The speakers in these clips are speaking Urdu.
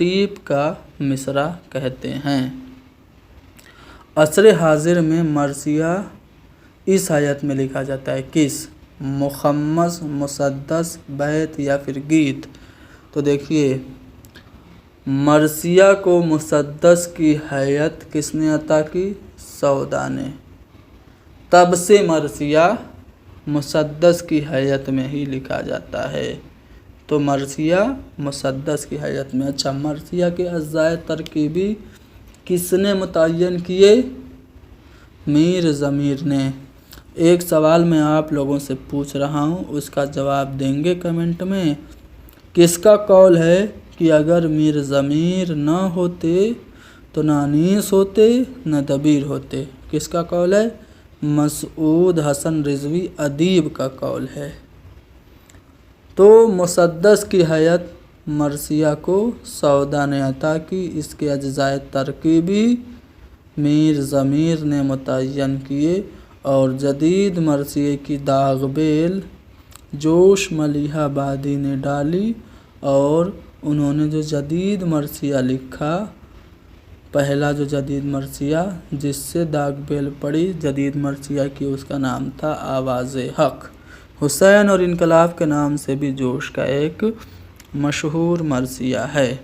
ٹیپ کا مصرع کہتے ہیں۔ عصر حاضر میں مرثیہ اس حیت میں لکھا جاتا ہے کس؟ مخمس، مسدس، بیت یا پھر گیت؟ تو دیکھیے مرثیہ کو مسدس کی حیت کس نے عطا کی؟ سودا نے۔ تب سے مرثیہ مسدس کی حیت میں ہی لکھا جاتا ہے۔ تو مرثیہ مسدس کی حیت میں۔ اچھا، مرثیہ کے اجزائے ترکیبی کس نے متعین کیے؟ میر ضمیر نے۔ ایک سوال میں آپ لوگوں سے پوچھ رہا ہوں، اس کا جواب دیں گے کمنٹ میں۔ کس کا قول ہے کہ اگر میر ضمیر نہ ہوتے تو نہ انیس ہوتے نہ دبیر ہوتے؟ کس کا قول ہے؟ مسعود حسن رضوی ادیب کا قول ہے۔ تو مسدس کی حیت مرثیہ کو سودا نے عطا کی، اس کے اجزائے ترکیبی میر ضمیر نے متعین کیے، اور جدید مرثیے کی داغ بیل جوش ملیح آبادی نے ڈالی، اور انہوں نے جو جدید مرثیہ لکھا، پہلا جو جدید مرثیہ جس سے داغ بیل پڑی جدید مرثیہ کی، اس کا نام تھا آواز حق۔ حسین اور انقلاب کے نام سے بھی جوش کا ایک مشہور مرثیہ ہے۔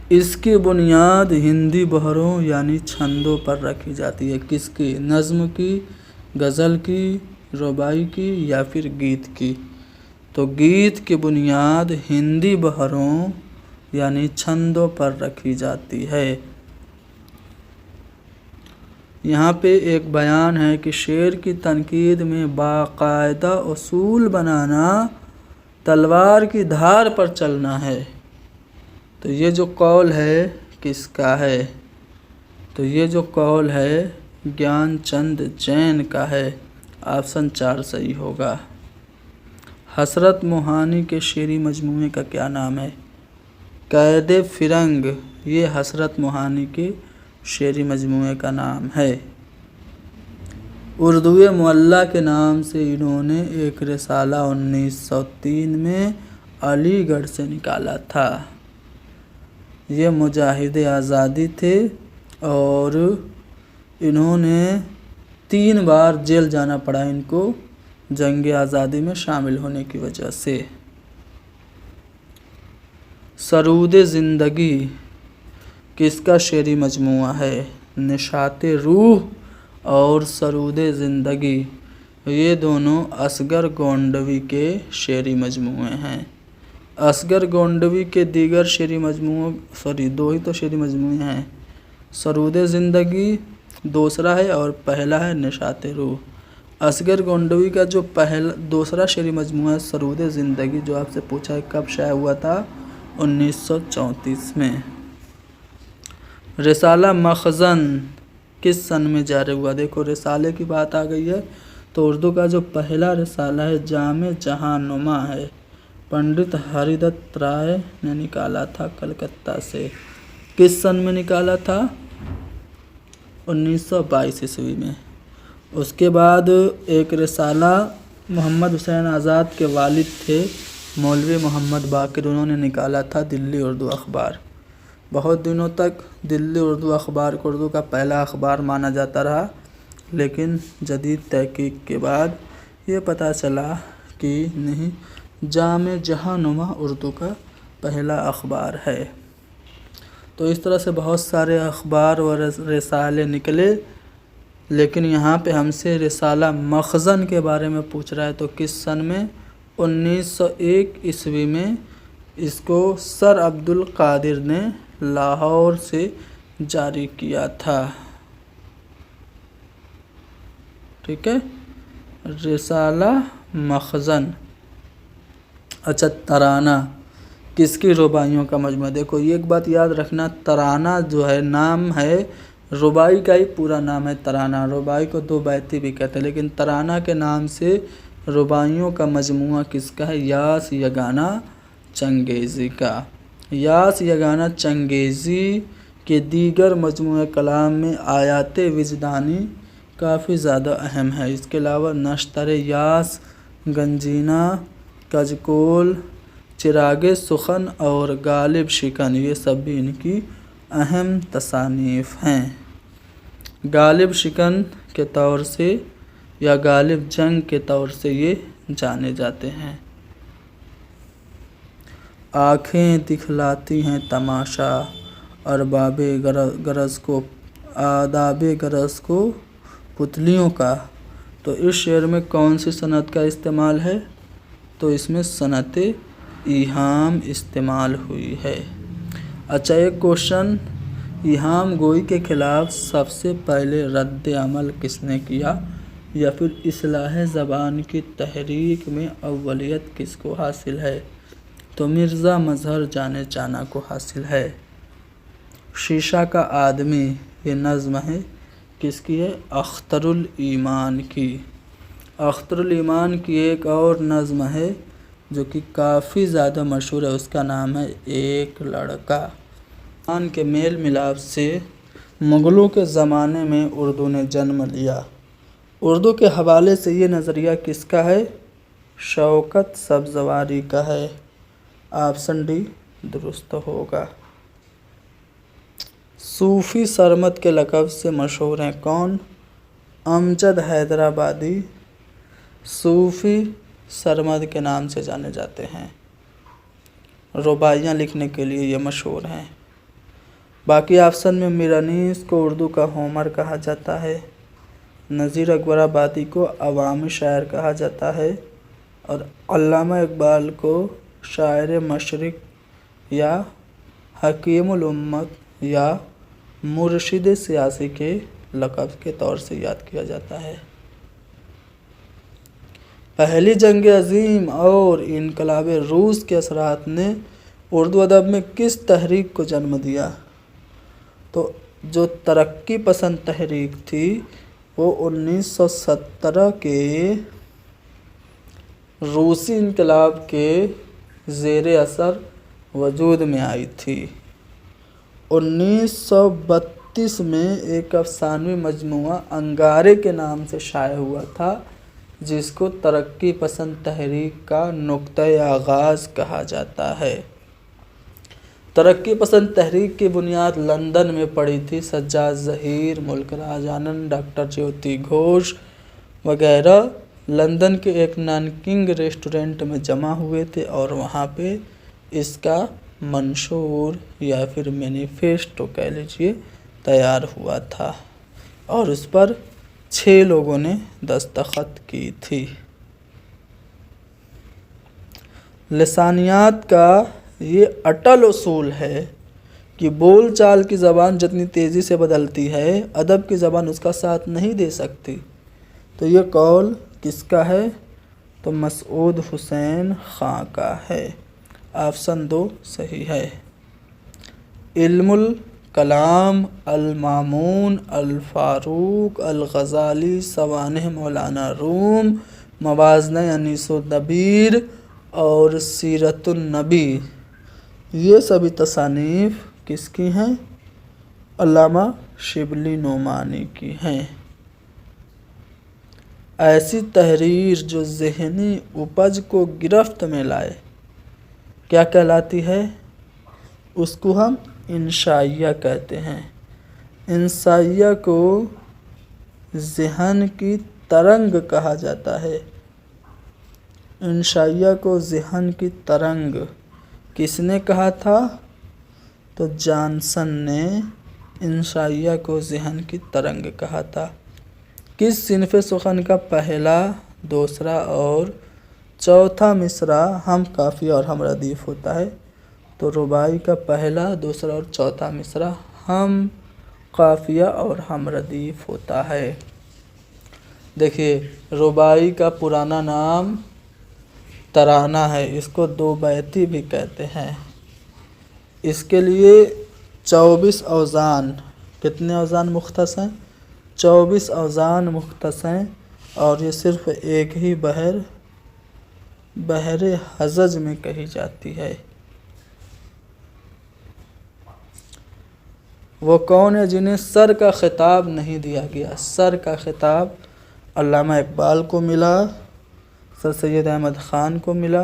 اس کی بنیاد ہندی بحروں یعنی چھندوں پر رکھی جاتی ہے۔ کس کی؟ نظم کی، غزل کی، رباعی کی یا پھر گیت کی؟ تو گیت کی بنیاد ہندی بحروں یعنی چھندوں پر رکھی جاتی ہے۔ یہاں پہ ایک بیان ہے کہ شعر کی تنقید میں باقاعدہ اصول بنانا تلوار کی دھار پر چلنا ہے۔ تو یہ جو قول ہے کس کا ہے؟ تو یہ جو قول ہے گیان چند جین کا ہے۔ آپشن 4 صحیح ہوگا۔ حسرت موہانی کے شعری مجموعے کا کیا نام ہے؟ قید فرنگ، یہ حسرت موہانی کے شعری مجموعے کا نام ہے۔ اردو معلیٰ کے نام سے انہوں نے ایک رسالہ 1903 میں علی گڑھ سے نکالا تھا۔ یہ مجاہد آزادی تھے اور انہوں نے 3 بار جیل جانا پڑا ان کو جنگ آزادی میں شامل ہونے کی وجہ سے۔ سرود زندگی کس کا شعری مجموعہ ہے؟ نشاط روح اور سرود زندگی، یہ دونوں اصغر گونڈوی کے شعری مجموعے ہیں۔ اصغر گونڈوی کے دیگر شعری مجموعوں 2 ہی تو شعری مجموعے ہیں، سرود زندگی دوسرا ہے اور پہلا ہے نشاط روح۔ اصغر گونڈوی کا جو دوسرا شعری مجموعہ ہے سرود زندگی، جو آپ سے پوچھا ہے کب شائع ہوا تھا؟ 1934 میں۔ رسالہ مخزن کس سن میں جاری ہوا؟ دیکھو رسالے کی بات آ گئی ہے تو اردو کا جو پہلا رسالہ ہے جامع جہاں نما ہے، پنڈت ہری دت رائے نے نکالا تھا کلکتہ سے۔ کس سن میں نکالا تھا؟ 1922 عیسوی میں۔ اس کے بعد ایک رسالہ محمد حسین آزاد کے والد تھے مولوی محمد باقر، انہوں نے نکالا تھا دلی اردو اخبار۔ بہت دنوں تک دلی اردو اخبار کو اردو کا پہلا اخبار مانا جاتا رہا، لیکن جدید تحقیق کے بعد یہ پتہ چلا کہ نہیں، جامع جہاں نما اردو کا پہلا اخبار ہے۔ تو اس طرح سے بہت سارے اخبار و رسالے نکلے، لیکن یہاں پہ ہم سے رسالہ مخزن کے بارے میں پوچھ رہا ہے تو کس سن میں؟ 1901 عیسوی میں اس کو سر عبد القادر نے لاہور سے جاری کیا تھا۔ ٹھیک ہے، رسالہ مخزن۔ اچھا، ترانہ کس کی رباعیوں کا مجموعہ؟ دیکھو یہ ایک بات یاد رکھنا، ترانہ جو ہے نام ہے، رباعی کا ہی پورا نام ہے ترانہ۔ رباعی کو 2 بیتی بھی کہتے ہیں، لیکن ترانہ کے نام سے رباعیوں کا مجموعہ کس کا ہے؟ یاس یگانہ چنگیزی کا۔ یاس یگانہ چنگیزی کے دیگر مجموعہ کلام میں آیات وجدانی کافی زیادہ اہم ہے۔ اس کے علاوہ نشتر یاس، گنجینہ، کجکول، چراغ سخن اور غالب شکن یہ سب بھی ان کی اہم تصانیف ہیں۔ غالب شکن کے طور سے یا غالب جنگ کے طور سے یہ جانے جاتے ہیں۔ آنکھیں دکھلاتی ہیں تماشا آداب غرض کو پتلیوں کا، تو اس شعر میں کون سی صنعت کا استعمال ہے؟ تو اس میں صنعت ایہام استعمال ہوئی ہے۔ اچھا، ایک کوشچن، ایہام گوئی کے خلاف سب سے پہلے رد عمل کس نے کیا، یا پھر اصلاح زبان کی تحریک میں اولیت کس کو حاصل ہے؟ تو مرزا مظہر جان چانا کو حاصل ہے۔ شیشہ کا آدمی یہ نظم ہے کس کی ہے؟ اختر الایمان کی۔ اختر الایمان کی ایک اور نظم ہے جو کہ کافی زیادہ مشہور ہے، اس کا نام ہے ایک لڑکا۔ ان کے میل ملاپ سے مغلوں کے زمانے میں اردو نے جنم لیا۔ اردو کے حوالے سے یہ نظریہ کس کا ہے؟ شوکت سبزواری کا ہے۔ آپشن ڈی درست ہوگا۔ صوفی سرمد کے لقب سے مشہور ہیں کون؟ امجد حیدرآبادی صوفی سرمد کے نام سے جانے جاتے ہیں۔ رباعیاں لکھنے کے لیے یہ مشہور ہیں۔ باقی آپشن میں میر انیس کو اردو کا ہومر کہا جاتا ہے، نذیر اکبر آبادی کو عوامی شاعر کہا جاتا ہے، اور علامہ اقبال کو شاعر مشرق یا حکیم الامت یا مرشد سیاسی کے لقب کے طور سے یاد کیا جاتا ہے۔ پہلی جنگ عظیم اور انقلاب روس کے اثرات نے اردو ادب میں کس تحریک کو جنم دیا؟ تو جو ترقی پسند تحریک تھی وہ 1917 کے روسی انقلاب کے زیر اثر وجود میں آئی تھی۔ 1932 میں ایک افسانوی مجموعہ انگارے کے نام سے شائع ہوا تھا، جس کو ترقی پسند تحریک کا نقطۂ آغاز کہا جاتا ہے۔ ترقی پسند تحریک کی بنیاد لندن میں پڑی تھی۔ سجاد ظہیر، ملک راج آنند، ڈاکٹر جیوتی گھوش وغیرہ لندن کے ایک نانکنگ ریسٹورنٹ میں جمع ہوئے تھے اور وہاں پہ اس کا منشور یا پھر مینیفیسٹو کہہ لیجئے تیار ہوا تھا، اور اس پر 6 لوگوں نے دستخط کی تھی۔ لسانیات کا یہ اٹل اصول ہے کہ بول چال کی زبان جتنی تیزی سے بدلتی ہے، ادب کی زبان اس کا ساتھ نہیں دے سکتی۔ تو یہ قول کس کا ہے؟ تو مسعود حسین خاں کا ہے۔ آپشن 2 صحیح ہے۔ علم الکلام، المامون، الفاروق، الغزالی، سوانح مولانا روم، موازنہ انیس و دبیر اور سیرت النبی، یہ سبھی تصانیف کس کی ہیں؟ علامہ شبلی نعمانی کی ہیں۔ ایسی تحریر جو ذہنی اپج کو گرفت میں لائے کیا کہلاتی ہے؟ اس کو ہم انشائیہ کہتے ہیں۔ انشائیہ کو ذہن کی ترنگ کہا جاتا ہے۔ انشائیہ کو ذہن کی ترنگ کس نے کہا تھا؟ تو جانسن نے انشائیہ کو ذہن کی ترنگ کہا تھا۔ کس صنف سخن کا پہلا، دوسرا اور چوتھا مصرع ہم قافیہ اور ہم ردیف ہوتا ہے؟ تو رباعی کا پہلا، دوسرا اور چوتھا مصرع ہم قافیہ اور ہم ردیف ہوتا ہے۔ دیکھیے، رباعی کا پرانا نام ترانہ ہے، اس کو 2 بیتی بھی کہتے ہیں۔ اس کے لیے 24 اوزان، کتنے اوزان مختص ہیں؟ 24 اوزان مختص ہیں، اور یہ صرف ایک ہی بحر حجج میں کہی جاتی ہے۔ وہ کون ہے جنہیں سر کا خطاب نہیں دیا گیا؟ سر کا خطاب علامہ اقبال کو ملا، سر سید احمد خان کو ملا،